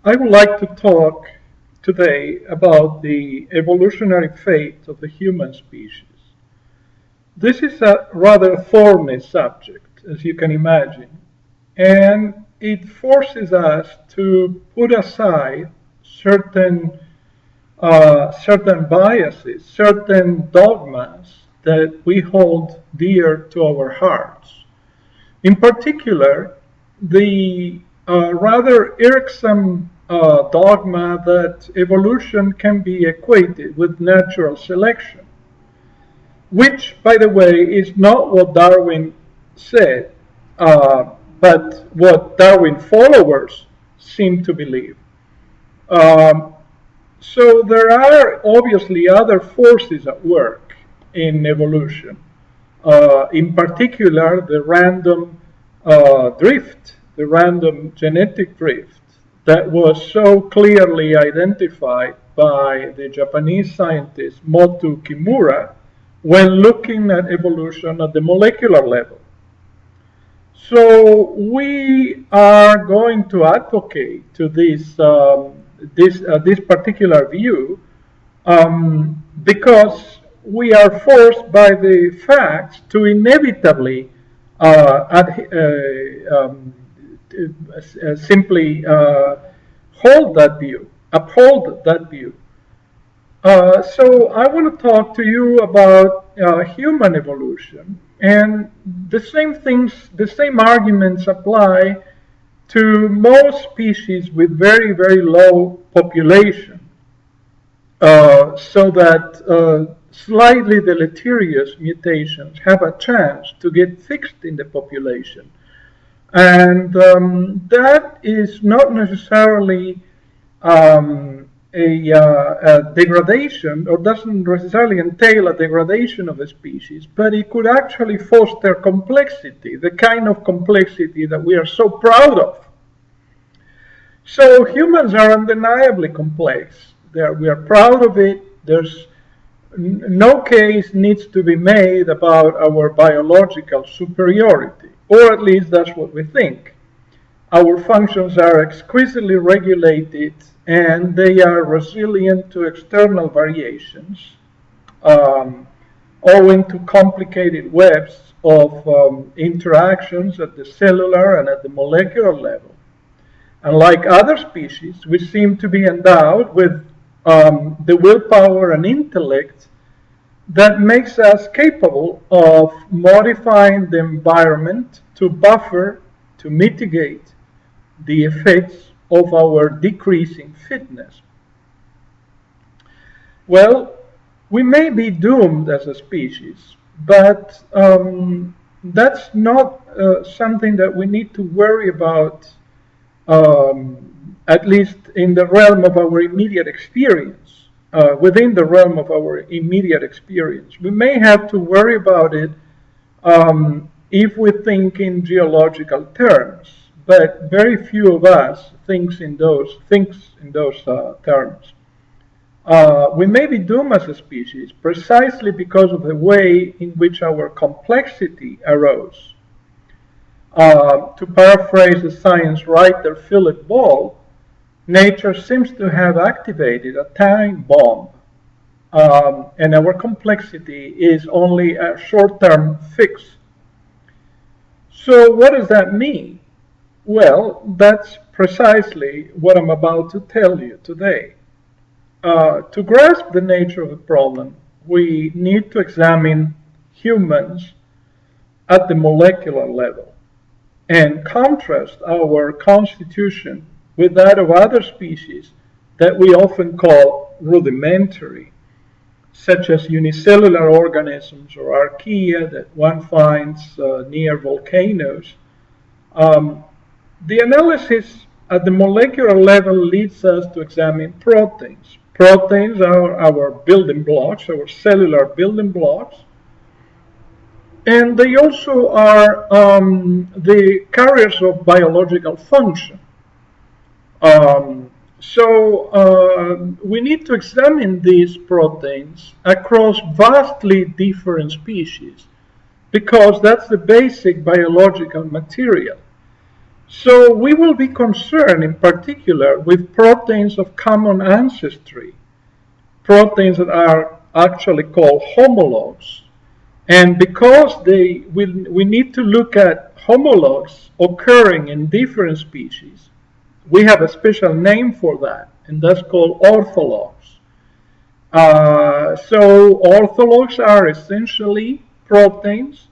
I would like to talk today about the evolutionary fate of the human species. This is a rather thorny subject, as you can imagine, and it forces us to put aside certain biases, certain dogmas that we hold dear to our hearts. In particular, the rather irksome dogma that evolution can be equated with natural selection, which, by the way, is not what Darwin said, but what Darwin followers seem to believe. Um, so there are obviously other forces at work in evolution, in particular the random drift, the random genetic drift that was so clearly identified by the Japanese scientist Moto Kimura when looking at evolution at the molecular level. So we are going to advocate to this particular view because we are forced by the facts to inevitably simply hold that view, uphold that view. So I want to talk to you about human evolution, and the same arguments apply to most species with very, very low population, so that slightly deleterious mutations have a chance to get fixed in the population. And that is not necessarily a degradation, or doesn't necessarily entail a degradation of a species, but it could actually foster complexity, the kind of complexity that we are so proud of. So humans are undeniably complex. We are proud of it. There's no case needs to be made about our biological superiority, or at least that's what we think. Our functions are exquisitely regulated, and they are resilient to external variations, owing to complicated webs of interactions at the cellular and at the molecular level. Unlike other species, we seem to be endowed with the willpower and intellect that makes us capable of modifying the environment to buffer, to mitigate the effects of our decreasing fitness. Well, we may be doomed as a species, but that's not something that we need to worry about, at least in the realm of our immediate experience. Within the realm of our immediate experience, we may have to worry about it if we think in geological terms, but very few of us thinks in those terms. We may be doomed as a species precisely because of the way in which our complexity arose. To paraphrase the science writer Philip Ball, nature seems to have activated a time bomb, and our complexity is only a short-term fix. So what does that mean? Well, that's precisely what I'm about to tell you today. To grasp the nature of the problem, we need to examine humans at the molecular level and contrast our constitution with that of other species that we often call rudimentary, such as unicellular organisms or archaea that one finds near volcanoes. The analysis at the molecular level leads us to examine proteins. Proteins are our building blocks, our cellular building blocks, and they also are the carriers of biological function. We need to examine these proteins across vastly different species because that's the basic biological material. So we will be concerned in particular with proteins of common ancestry, proteins that are actually called homologs. And because we need to look at homologs occurring in different species, we have a special name for that, and that's called orthologs. So orthologs are essentially proteins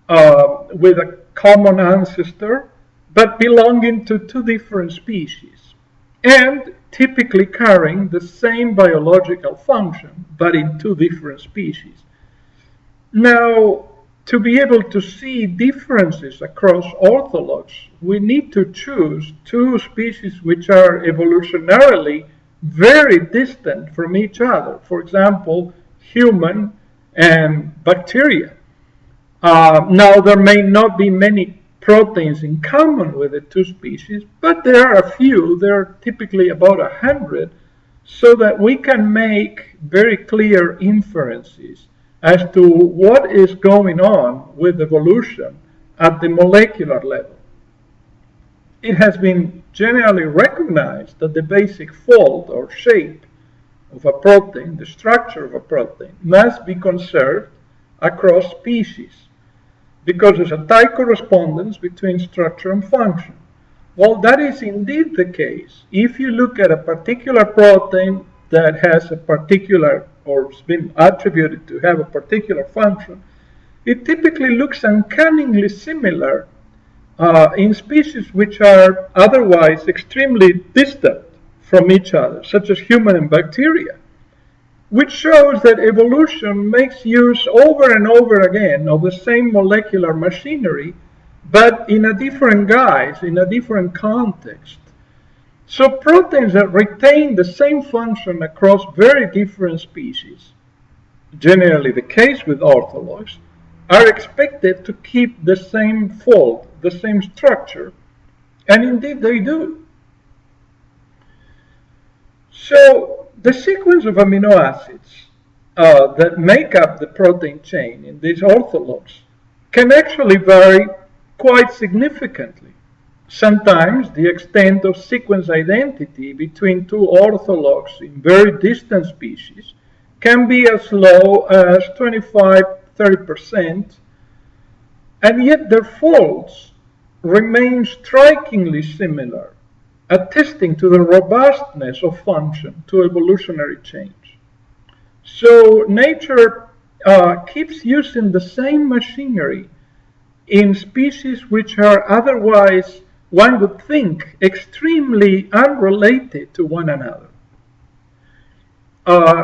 with a common ancestor, but belonging to two different species, and typically carrying the same biological function, but in two different species. Now, to be able to see differences across orthologs, we need to choose two species which are evolutionarily very distant from each other. For example, human and bacteria. Now, there may not be many proteins in common with the two species, but there are a few. There are typically about 100, so that we can make very clear inferences as to what is going on with evolution at the molecular level. It has been generally recognized that the basic fold or shape of a protein, the structure of a protein, must be conserved across species, because there's a tight correspondence between structure and function. Well, that is indeed the case. If you look at a particular protein that has a particular, or has been attributed to have a particular function, it typically looks uncannily similar in species which are otherwise extremely distant from each other, such as human and bacteria, which shows that evolution makes use over and over again of the same molecular machinery, but in a different guise, in a different context. So proteins that retain the same function across very different species, generally the case with orthologs, are expected to keep the same fold, the same structure, and indeed they do. So the sequence of amino acids that make up the protein chain in these orthologs can actually vary quite significantly. Sometimes the extent of sequence identity between two orthologs in very distant species can be as low as 25–30%, and yet their folds remain strikingly similar, attesting to the robustness of function to evolutionary change. So nature keeps using the same machinery in species which are otherwise, one would think, extremely unrelated to one another.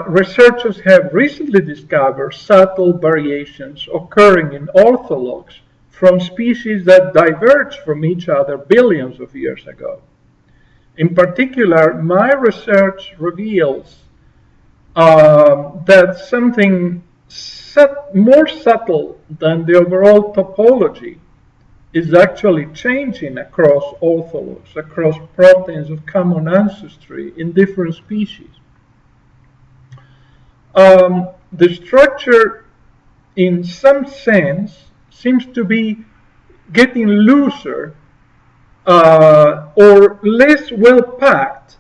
Researchers have recently discovered subtle variations occurring in orthologs from species that diverged from each other billions of years ago. In particular, my research reveals that something more subtle than the overall topology is actually changing across orthologs, across proteins of common ancestry in different species. The structure, in some sense, seems to be getting looser or less well packed,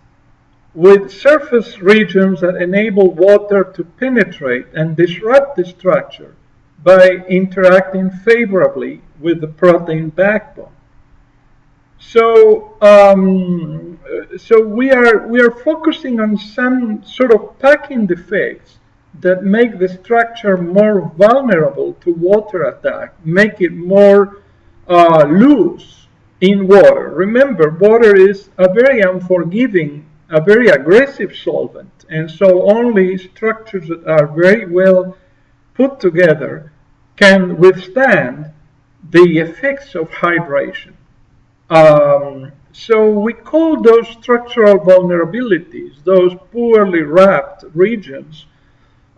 with surface regions that enable water to penetrate and disrupt the structure by interacting favorably with the protein backbone. So, we are focusing on some sort of packing defects that make the structure more vulnerable to water attack, make it more loose in water. Remember, water is a very unforgiving, a very aggressive solvent, and so only structures that are very well put together can withstand the effects of hydration. So we call those structural vulnerabilities, those poorly wrapped regions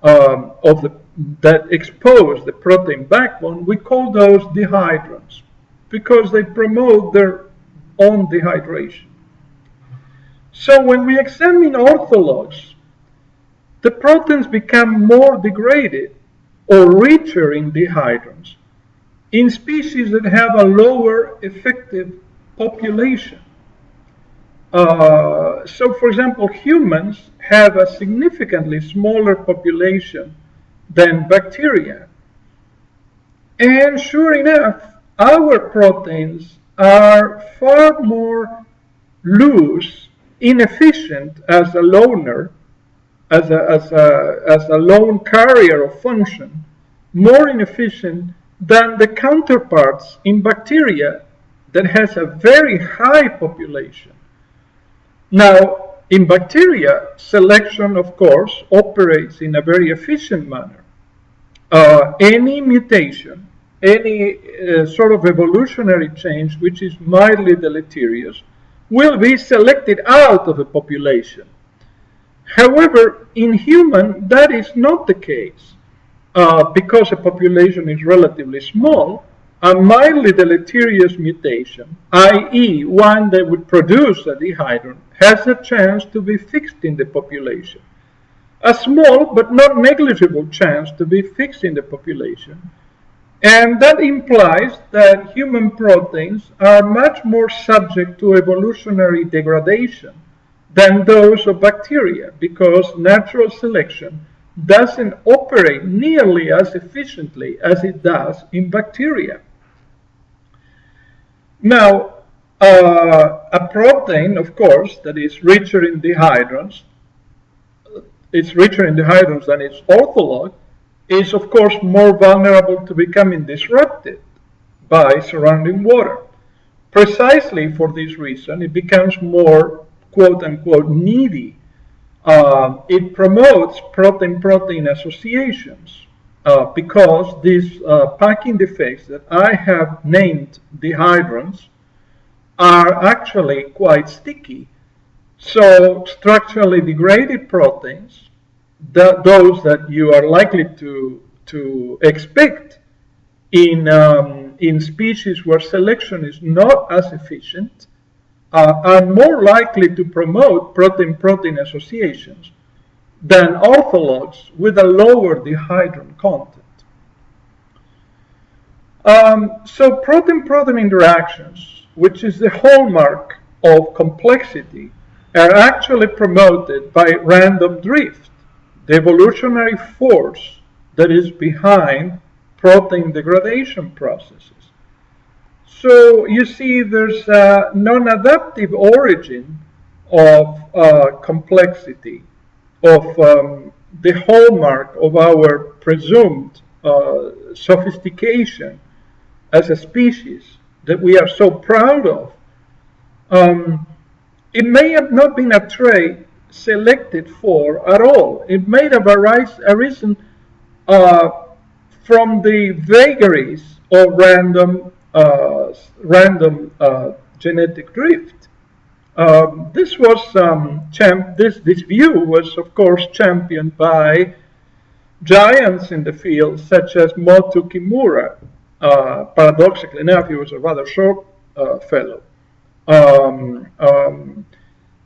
that expose the protein backbone, we call those dehydrants, because they promote their own dehydration. So when we examine orthologs, the proteins become more degraded or richer in dehydrants in species that have a lower effective population. So, for example, humans have a significantly smaller population than bacteria. And sure enough, our proteins are far more loose, inefficient as a loner, as a lone carrier of function, more inefficient than the counterparts in bacteria that has a very high population. Now, in bacteria, selection, of course, operates in a very efficient manner. Any mutation, any sort of evolutionary change which is mildly deleterious will be selected out of a population. However, in human, that is not the case. Because a population is relatively small, a mildly deleterious mutation, i.e. one that would produce a dehydrant, has a chance to be fixed in the population. A small but not negligible chance to be fixed in the population. And that implies that human proteins are much more subject to evolutionary degradation than those of bacteria, because natural selection doesn't operate nearly as efficiently as it does in bacteria. Now, a protein, of course, that is richer in dehydrants, it's richer in dehydrants than its ortholog, is of course more vulnerable to becoming disrupted by surrounding water. Precisely for this reason, it becomes more quote-unquote needy. It promotes protein-protein associations because these packing defects that I have named dehydrants are actually quite sticky. So structurally degraded proteins, those that you are likely to expect in species where selection is not as efficient, are more likely to promote protein-protein associations than orthologs with a lower dehydrant content. So protein-protein interactions, which is the hallmark of complexity, are actually promoted by random drift, the evolutionary force that is behind protein degradation processes. So you see there's a non-adaptive origin of complexity, of the hallmark of our presumed sophistication as a species that we are so proud of. It may have not been a trait selected for at all. It may have arisen from the vagaries of random genetic drift. This view was, of course, championed by giants in the field, such as Moto Kimura. Paradoxically enough, he was a rather short fellow.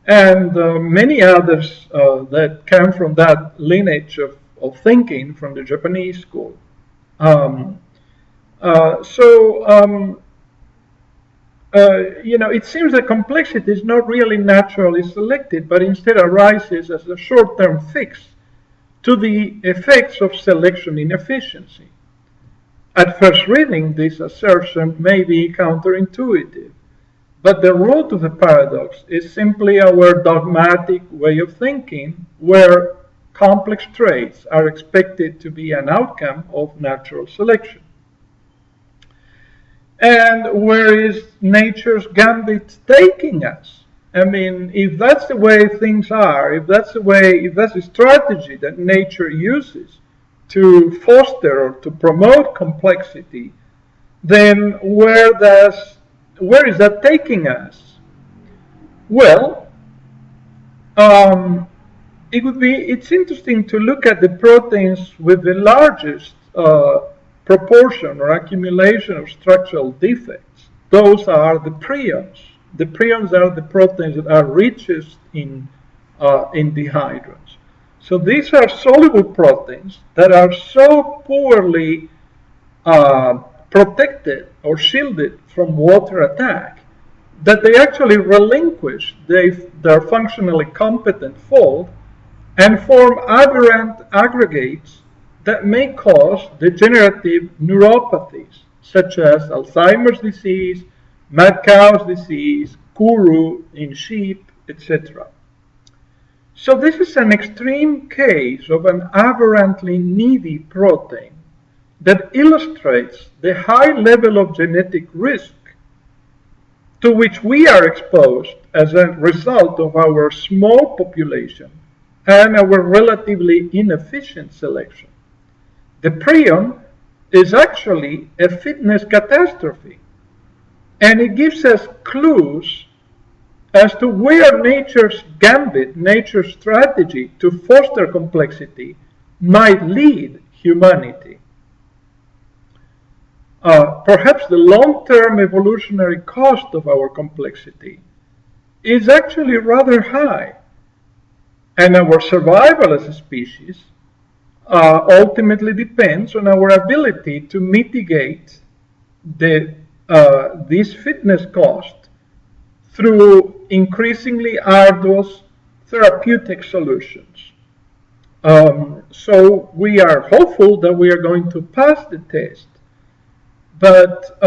And many others that come from that lineage of thinking from the Japanese school. It seems that complexity is not really naturally selected, but instead arises as a short-term fix to the effects of selection inefficiency. At first reading, this assertion may be counterintuitive, but the root of the paradox is simply our dogmatic way of thinking, where complex traits are expected to be an outcome of natural selection. And where is nature's gambit taking us? I mean, if that's the way things are, if that's the strategy that nature uses to foster or to promote complexity, then where is that taking us? Well, it's interesting to look at the proteins with the largest proportion or accumulation of structural defects. Those are the prions. The prions are the proteins that are richest in dehydrants. So these are soluble proteins that are so poorly protected or shielded from water attack that they actually relinquish their functionally competent fold and form aberrant aggregates that may cause degenerative neuropathies, such as Alzheimer's disease, mad cow's disease, Kuru in sheep, etc. So this is an extreme case of an aberrantly needy protein that illustrates the high level of genetic risk to which we are exposed as a result of our small population and our relatively inefficient selection. The prion is actually a fitness catastrophe, and it gives us clues as to where nature's gambit, nature's strategy to foster complexity, might lead humanity. Perhaps the long-term evolutionary cost of our complexity is actually rather high, and our survival as a species ultimately depends on our ability to mitigate this fitness cost through increasingly arduous therapeutic solutions. So we are hopeful that we are going to pass the test, but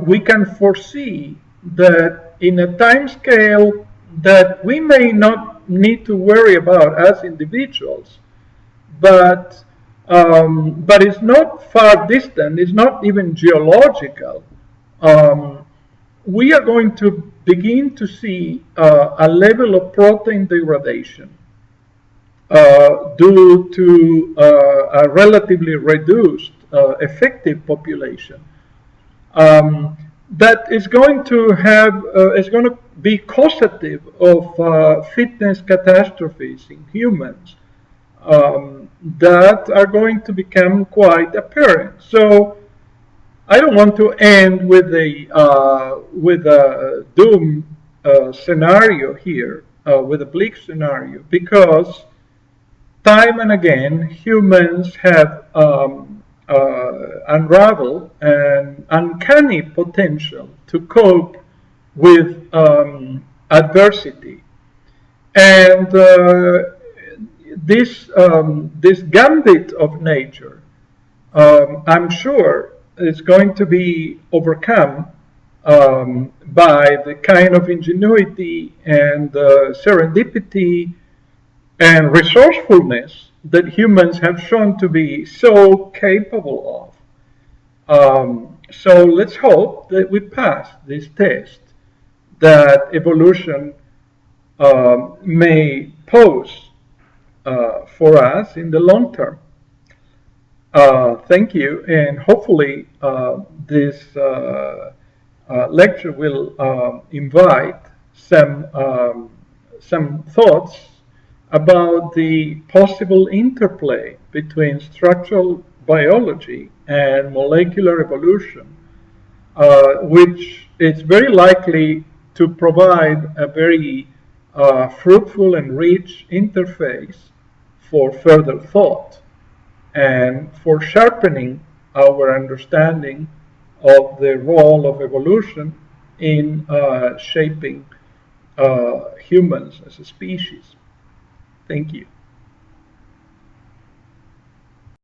we can foresee that in a time scale that we may not need to worry about as individuals, but it's not far distant, it's not even geological. We are going to begin to see a level of protein degradation due to a relatively reduced effective population that is going to be causative of fitness catastrophes in humans that are going to become quite apparent. So I don't want to end with a doom scenario here, with a bleak scenario, because time and again humans have unraveled an uncanny potential to cope with adversity, and this gambit of nature, I'm sure, is going to be overcome by the kind of ingenuity and serendipity and resourcefulness that humans have shown to be so capable of. So let's hope that we pass this test that evolution may pose for us in the long term. Thank you, and hopefully this lecture will invite some thoughts about the possible interplay between structural biology and molecular evolution, which is very likely to provide a very fruitful and rich interface for further thought and for sharpening our understanding of the role of evolution in shaping humans as a species. Thank you.